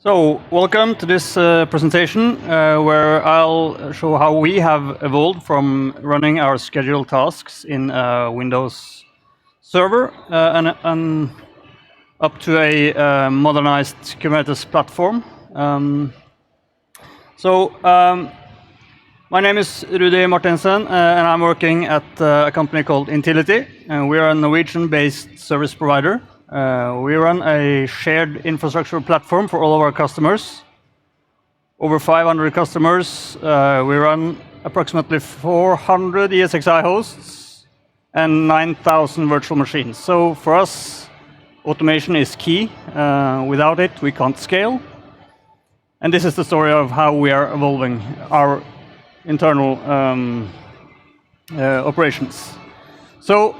So, welcome to this presentation where I'll show how we have evolved from running our scheduled tasks in a Windows server and up to a modernized Kubernetes platform. My name is Rudi Martinsen, and I'm working at a company called Intility, and we are a Norwegian-based service provider. We run a shared infrastructure platform for all of our customers. Over 500 customers. We run approximately 400 ESXi hosts and 9,000 virtual machines. So for us, automation is key. Without it, we can't scale. And this is the story of how we are evolving our internal operations. So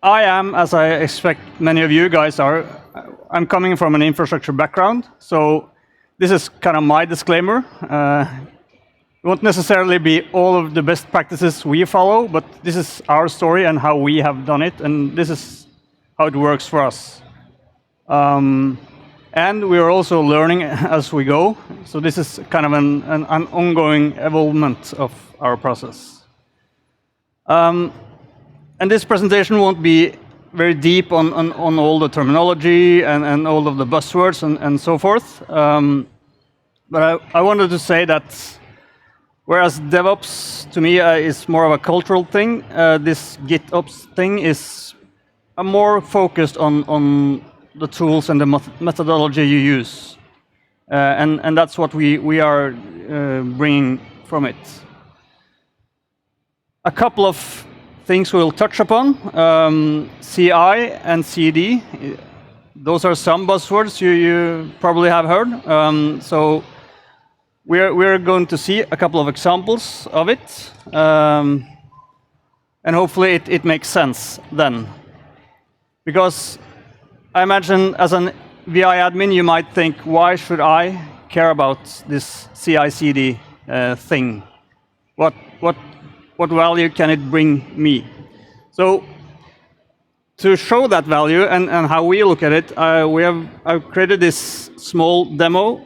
I am, as I expect many of you guys are, I'm coming from an infrastructure background, so this is kind of my disclaimer. It won't necessarily be all of the best practices we follow, but this is our story and how we have done it, and this is how it works for us. And we are also learning as we go, so this is kind of an ongoing evolvement of our process. And this presentation won't be very deep on all the terminology and all of the buzzwords and so forth. But I wanted to say that whereas DevOps to me is more of a cultural thing, this GitOps thing is more focused on the tools and the methodology you use. And that's what we are bringing from it. A couple of things we'll touch upon, CI and CD. Those are some buzzwords you probably have heard. So we're going to see a couple of examples of it, and hopefully it makes sense then. Because I imagine as an VI admin, you might think, why should I care about this CI/CD thing? What value can it bring me? So to show that value and how we look at it, I've created this small demo,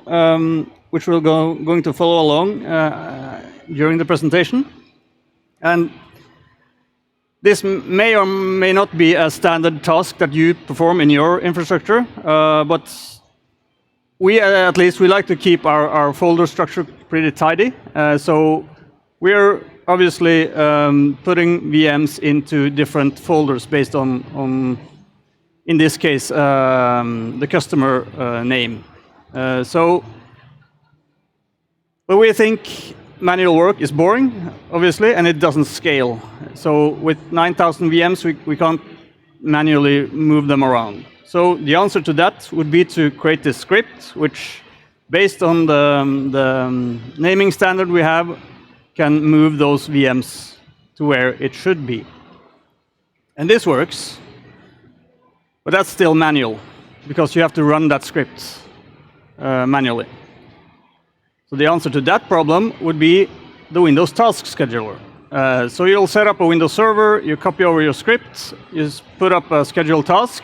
which we're going to follow along during the presentation. And this may or may not be a standard task that you perform in your infrastructure, but we at least we like to keep our folder structure pretty tidy. So we're obviously putting VMs into different folders based on in this case, the customer name. But we think manual work is boring, obviously, and it doesn't scale. So with 9,000 VMs, we can't manually move them around. So the answer to that would be to create this script, which, based on the naming standard we have, can move those VMs to where it should be. And this works, but that's still manual, because you have to run that script manually. So the answer to that problem would be the Windows Task Scheduler. So you'll set up a Windows server, you copy over your script, you put up a scheduled task,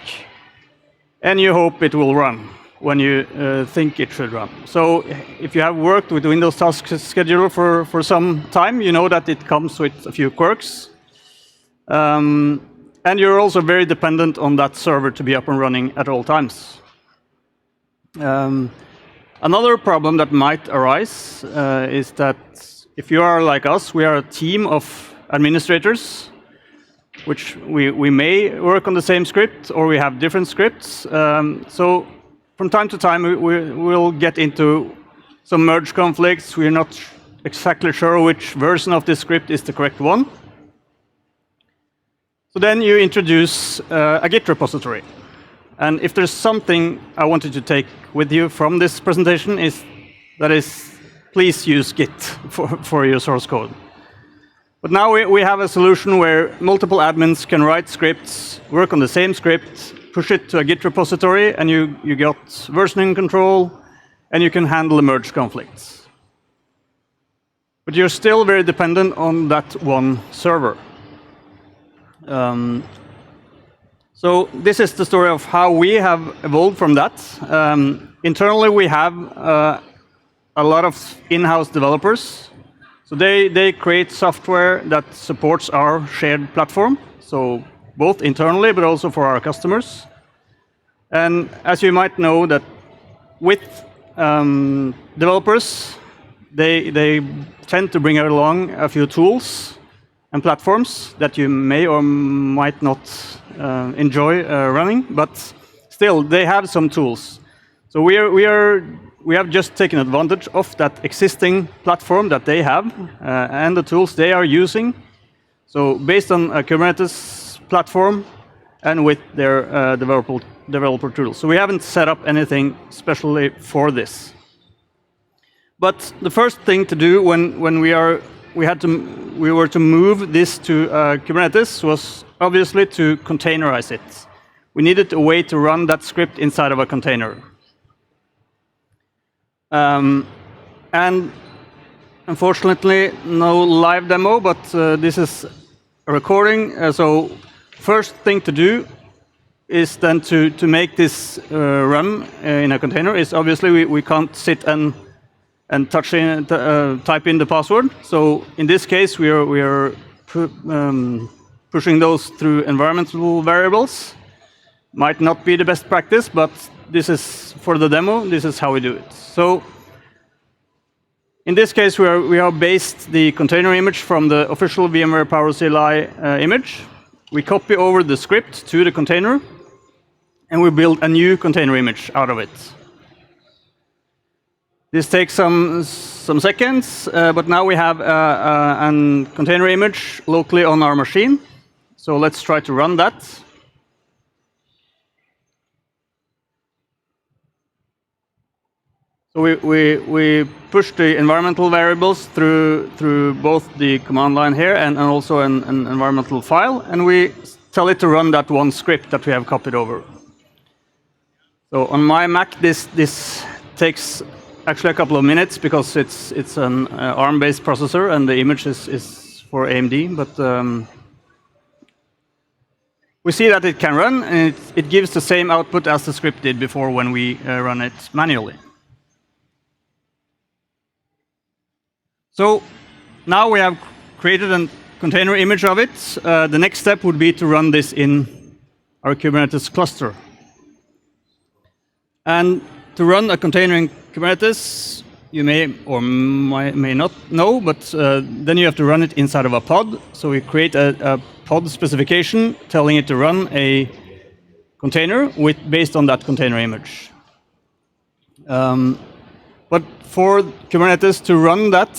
and you hope it will run when you think it should run. So if you have worked with Windows Task Scheduler for some time, you know that it comes with a few quirks. And you're also very dependent on that server to be up and running at all times. Another problem that might arise is that if you are like us, we are a team of administrators, which we may work on the same script, or we have different scripts. So from time to time, we'll get into some merge conflicts. We're not exactly sure which version of this script is the correct one. So then you introduce a Git repository. And if there's something I wanted to take with you from this presentation, that is, please use Git for your source code. But now we have a solution where multiple admins can write scripts, work on the same script, push it to a Git repository, and you got versioning control, and you can handle the merge conflicts. But you're still very dependent on that one server. So this is the story of how we have evolved from that. internally we have a lot of in-house developers. So they create software that supports our shared platform. So both internally, but also for our customers. And as you might know, that with developers, they tend to bring along a few tools and platforms that you may or might not enjoy running, but still they have some tools. So we have just taken advantage of that existing platform that they have and the tools they are using. So based on a Kubernetes platform and with their developer tools. So we haven't set up anything specially for this. But the first thing to do when we were to move this to Kubernetes was obviously to containerize it. We needed a way to run that script inside of a container. And unfortunately, no live demo, but this is a recording. So first thing to do is then to make this run in a container is obviously we can't sit and type in the password. So in this case, we are pushing those through environmental variables. Might not be the best practice, but this is for the demo. This is how we do it. So in this case, we have based the container image from the official VMware PowerCLI image. We copy over the script to the container, and we build a new container image out of it. This takes some seconds, but now we have a container image locally on our machine. So let's try to run that. So we push the environmental variables through both the command line here and also an environmental file, and we tell it to run that one script that we have copied over. So on my Mac, this takes actually a couple of minutes because it's an ARM-based processor and the image is for AMD, but we see that it can run, and it gives the same output as the script did before when we run it manually. So now we have created a container image of it. The next step would be to run this in our Kubernetes cluster. And to run a container in Kubernetes, you may or may not know, but then you have to run it inside of a pod. So we create a pod specification telling it to run a container based on that container image. But for Kubernetes to run that,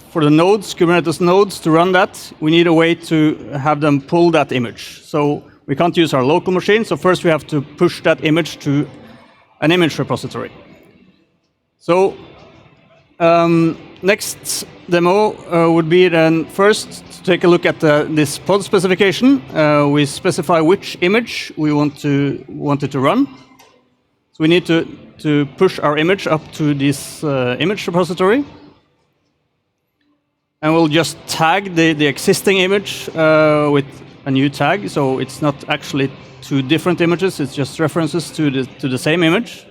for the nodes, Kubernetes nodes to run that, we need a way to have them pull that image. So we can't use our local machine, so first we have to push that image to an image repository. So next demo would be then first to take a look at this pod specification. We specify which image we want it to run. So we need to push our image up to this image repository. And we'll just tag the existing image with a new tag. So it's not actually two different images, it's just references to the same image.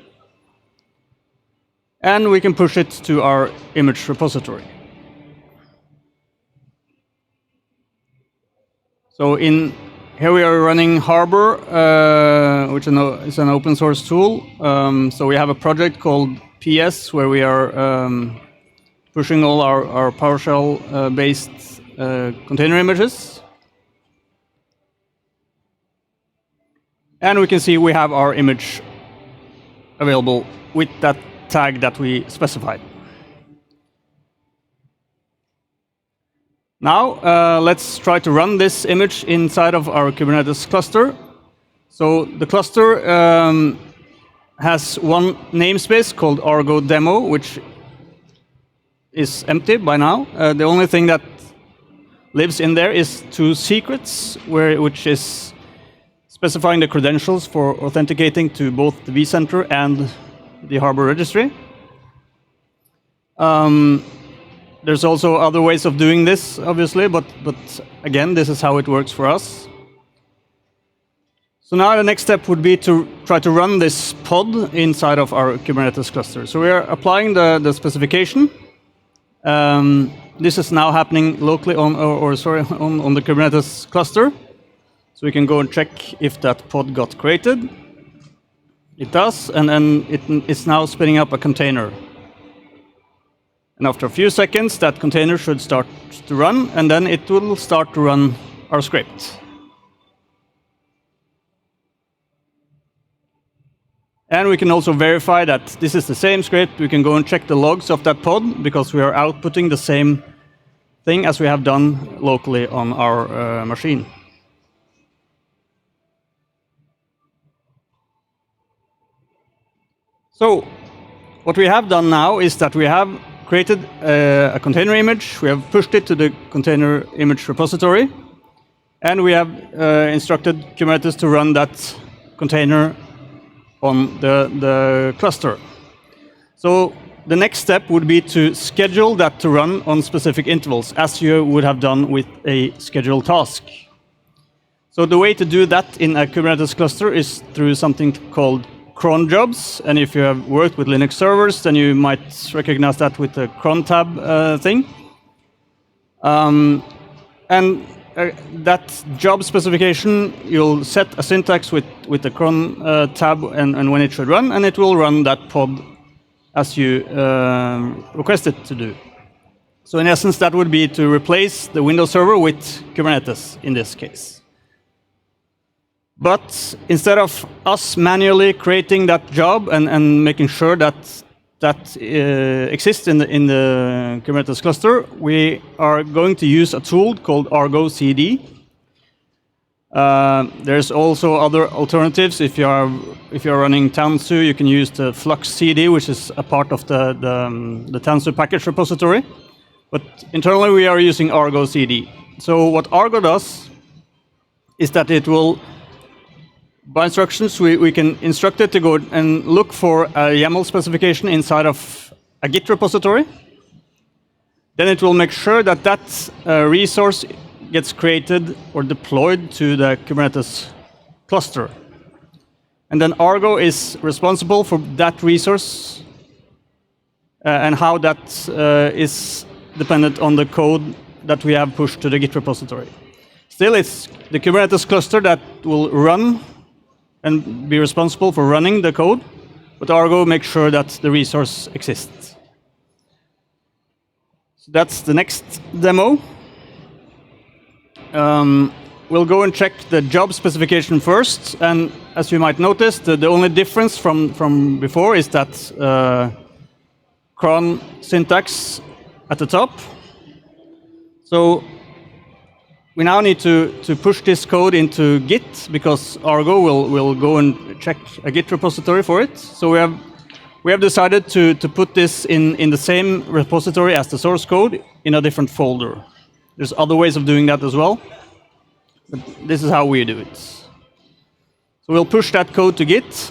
And we can push it to our image repository. So here we are running Harbor, which is an open source tool. So we have a project called PS where we are pushing all our PowerShell-based container images. And we can see we have our image available with that tag that we specified. Now, let's try to run this image inside of our Kubernetes cluster. So the cluster has one namespace called Argo demo, which is empty by now. The only thing that lives in there is two secrets, which is specifying the credentials for authenticating to both the vCenter and the Harbor registry. There's also other ways of doing this, obviously, but again, this is how it works for us. So now the next step would be to try to run this pod inside of our Kubernetes cluster. So we are applying the specification. This is now happening locally on the Kubernetes cluster. So we can go and check if that pod got created. It does, and then it's now spinning up a container. And after a few seconds, that container should start to run, and then it will start to run our script. And we can also verify that this is the same script. We can go and check the logs of that pod, because we are outputting the same thing as we have done locally on our machine. So what we have done now is that we have created a container image. We have pushed it to the container image repository. And we have instructed Kubernetes to run that container on the cluster. So the next step would be to schedule that to run on specific intervals, as you would have done with a scheduled task. So the way to do that in a Kubernetes cluster is through something called cron jobs. And if you have worked with Linux servers, then you might recognize that with the cron tab thing. That job specification, you'll set a syntax with the cron tab and when it should run, and it will run that pod as you request it to do. So in essence, that would be to replace the Windows server with Kubernetes in this case. But instead of us manually creating that job and making sure that exists in the Kubernetes cluster, we are going to use a tool called Argo CD. There's also other alternatives. If you are running Tanzu, you can use the Flux CD, which is a part of the Tanzu package repository. But internally, we are using Argo CD. So what Argo does is that it will, by instructions, we can instruct it to go and look for a YAML specification inside of a Git repository. Then it will make sure that that resource gets created or deployed to the Kubernetes cluster. And then Argo is responsible for that resource and how that is dependent on the code that we have pushed to the Git repository. Still, it's the Kubernetes cluster that will run and be responsible for running the code, but Argo makes sure that the resource exists. So that's the next demo. We'll go and check the job specification first, and as you might notice, the only difference from before is that cron syntax at the top. So we now need to push this code into Git, because Argo will go and check a Git repository for it. So we have decided to put this in the same repository as the source code in a different folder. There's other ways of doing that as well, but this is how we do it. So we'll push that code to Git.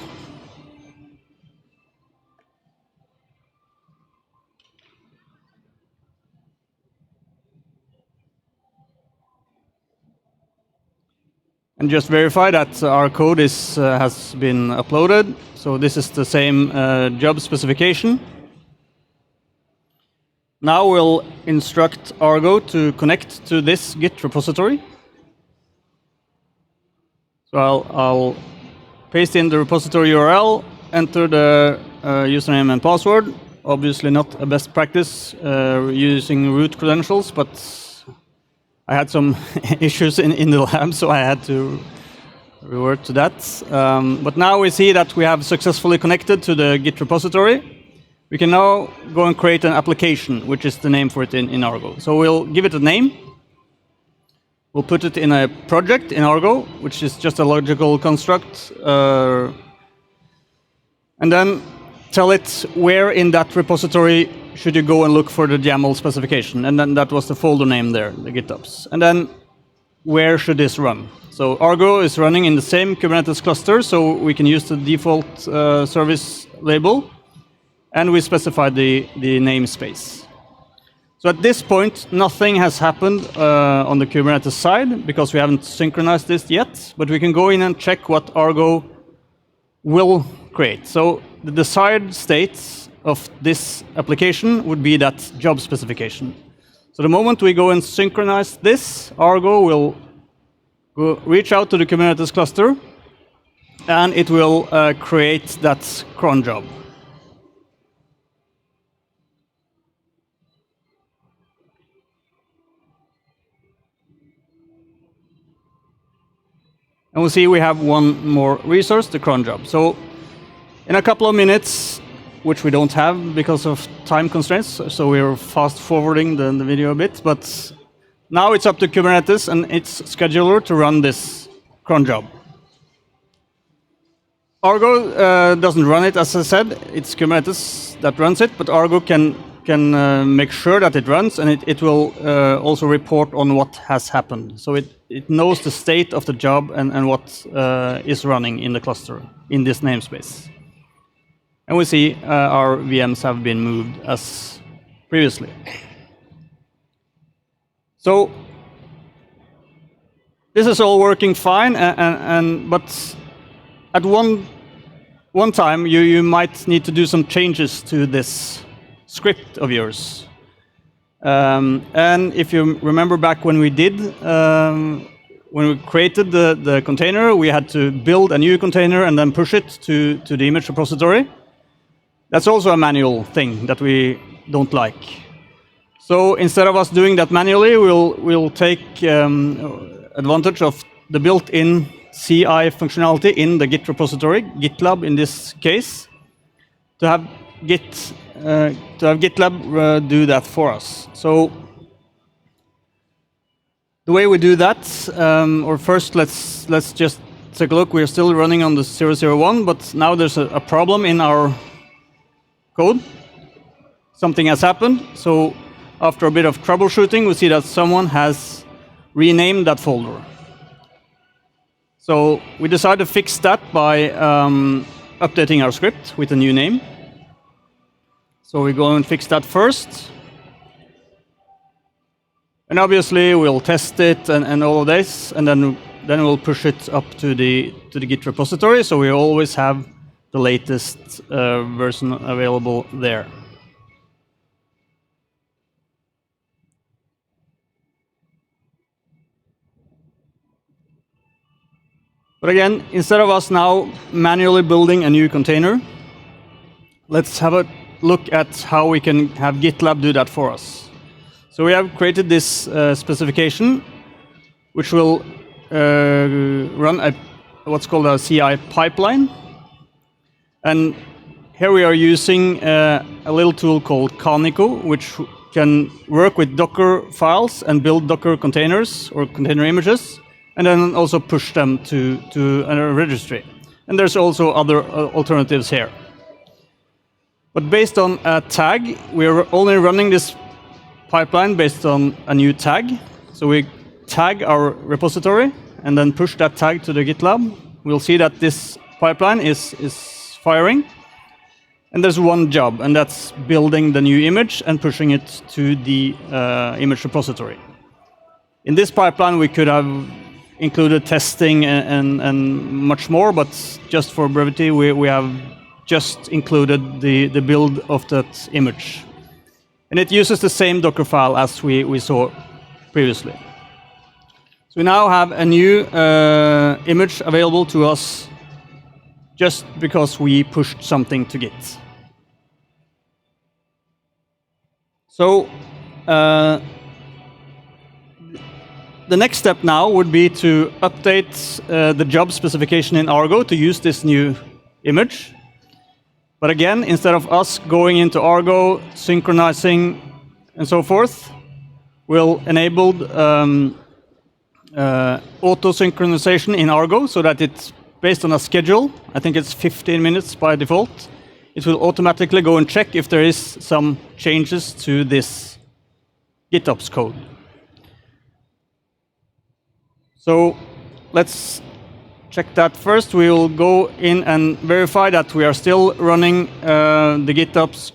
And just verify that our code has been uploaded. So this is the same job specification. Now we'll instruct Argo to connect to this Git repository. So I'll paste in the repository URL, enter the username and password. Obviously not a best practice using root credentials, but I had some issues in the lab, so I had to revert to that. But now we see that we have successfully connected to the Git repository. We can now go and create an application, which is the name for it in Argo. So we'll give it a name. We'll put it in a project in Argo, which is just a logical construct. And then tell it where in that repository should you go and look for the YAML specification. And then that was the folder name there, the GitOps. And then where should this run? So Argo is running in the same Kubernetes cluster, so we can use the default service label. And we specify the namespace. So at this point, nothing has happened on the Kubernetes side because we haven't synchronized this yet, but we can go in and check what Argo will create. So the desired state of this application would be that job specification. So the moment we go and synchronize this, Argo will reach out to the Kubernetes cluster, and it will create that cron job. And we'll see we have one more resource, the cron job. So in a couple of minutes, which we don't have because of time constraints, so we're fast forwarding the video a bit, but now it's up to Kubernetes and its scheduler to run this cron job. Argo doesn't run it, as I said. It's Kubernetes that runs it, but Argo can make sure that it runs, and it will also report on what has happened. So it knows the state of the job and what is running in the cluster in this namespace. And we see our VMs have been moved as previously. So this is all working fine, but at one time you might need to do some changes to this script of yours. And if you remember back when we did, when we created the container, we had to build a new container and then push it to the image repository. That's also a manual thing that we don't like. So instead of us doing that manually, we'll take advantage of the built-in CI functionality in the Git repository, GitLab in this case, to have GitLab do that for us. So the way we do that, or first let's just take a look. We're still running on the 001, but now there's a problem in our code. Something has happened. So after a bit of troubleshooting, we see that someone has renamed that folder. So we decided to fix that by updating our script with a new name. So we go and fix that first. And obviously we'll test it and all of this, and then we'll push it up to the Git repository, so we always have the latest version available there. But again, instead of us now manually building a new container, let's have a look at how we can have GitLab do that for us. So we have created this specification, which will run what's called a CI pipeline. And here we are using a little tool called Kaniko, which can work with Docker files and build Docker containers or container images, and then also push them to a registry. And there's also other alternatives here. But based on a tag, we're only running this pipeline based on a new tag. So we tag our repository and then push that tag to the GitLab. We'll see that this pipeline is firing. And there's one job, and that's building the new image and pushing it to the image repository. In this pipeline, we could have included testing and much more, but just for brevity, we have just included the build of that image. And it uses the same Docker file as we saw previously. So we now have a new image available to us just because we pushed something to Git. So the next step now would be to update the job specification in Argo to use this new image. But again, instead of us going into Argo, synchronizing, and so forth, we'll enable auto-synchronization in Argo so that it's based on a schedule. I think it's 15 minutes by default. It will automatically go and check if there is some changes to this GitOps code. So let's check that first. We will go in and verify that we are still running the GitOps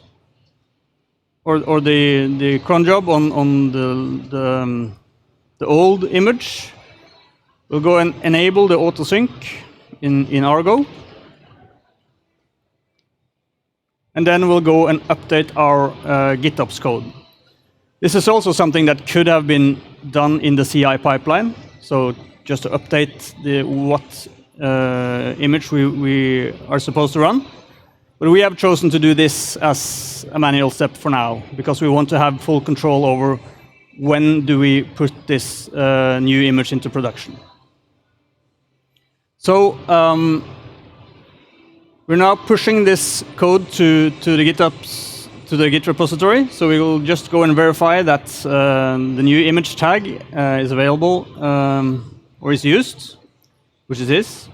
or the cron job on the old image. We'll go and enable the autosync in Argo. And then we'll go and update our GitOps code. This is also something that could have been done in the CI pipeline. So just to update what image we are supposed to run. But we have chosen to do this as a manual step for now, because we want to have full control over when do we put this new image into production. So we're now pushing this code to the GitOps, to the Git repository. So we will just go and verify that the new image tag is available or is used, which it is.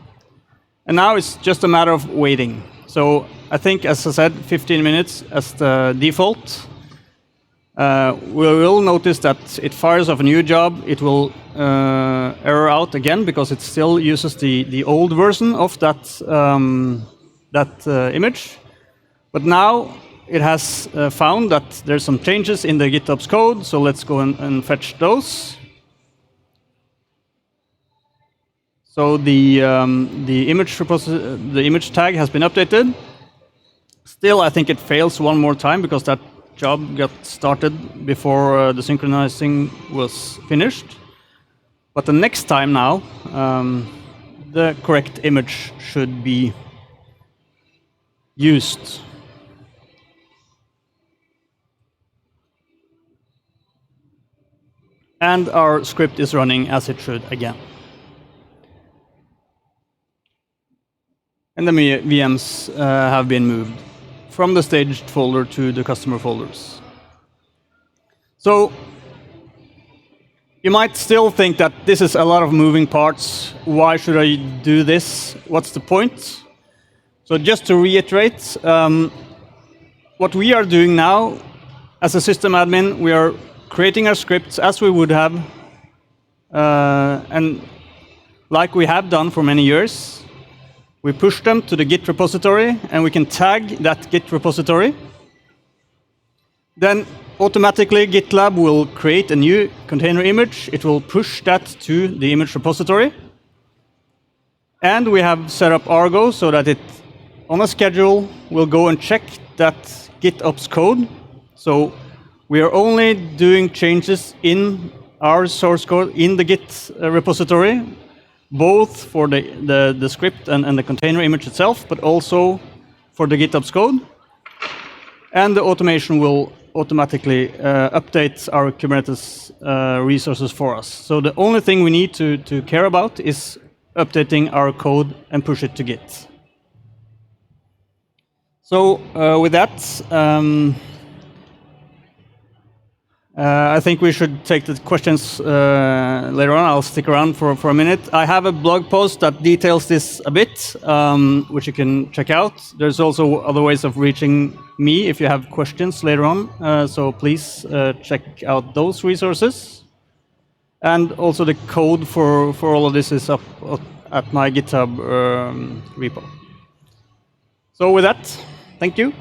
And now it's just a matter of waiting. So I think, as I said, 15 minutes as the default. We will notice that it fires off a new job. It will error out again because it still uses the old version of that image. But now it has found that there's some changes in the GitOps code. So let's go and fetch those. So the image tag has been updated. Still, I think it fails one more time because that job got started before the synchronizing was finished. But the next time now, the correct image should be used. And our script is running as it should again. And the VMs have been moved from the staged folder to the customer folders. So you might still think that this is a lot of moving parts. Why should I do this? What's the point? So just to reiterate, what we are doing now as a system admin, we are creating our scripts as we would have, and like we have done for many years. We push them to the Git repository, and we can tag that Git repository. Then automatically GitLab will create a new container image. It will push that to the image repository. And we have set up Argo so that it, on a schedule, will go and check that GitOps code. So we are only doing changes in our source code in the Git repository, both for the script and the container image itself, but also for the GitOps code. And the automation will automatically update our Kubernetes resources for us. So the only thing we need to care about is updating our code and push it to Git. So with that, I think we should take the questions later on. I'll stick around for a minute. I have a blog post that details this a bit, which you can check out. There's also other ways of reaching me if you have questions later on. So please check out those resources. And also the code for all of this is up at my GitHub repo. So with that, thank you.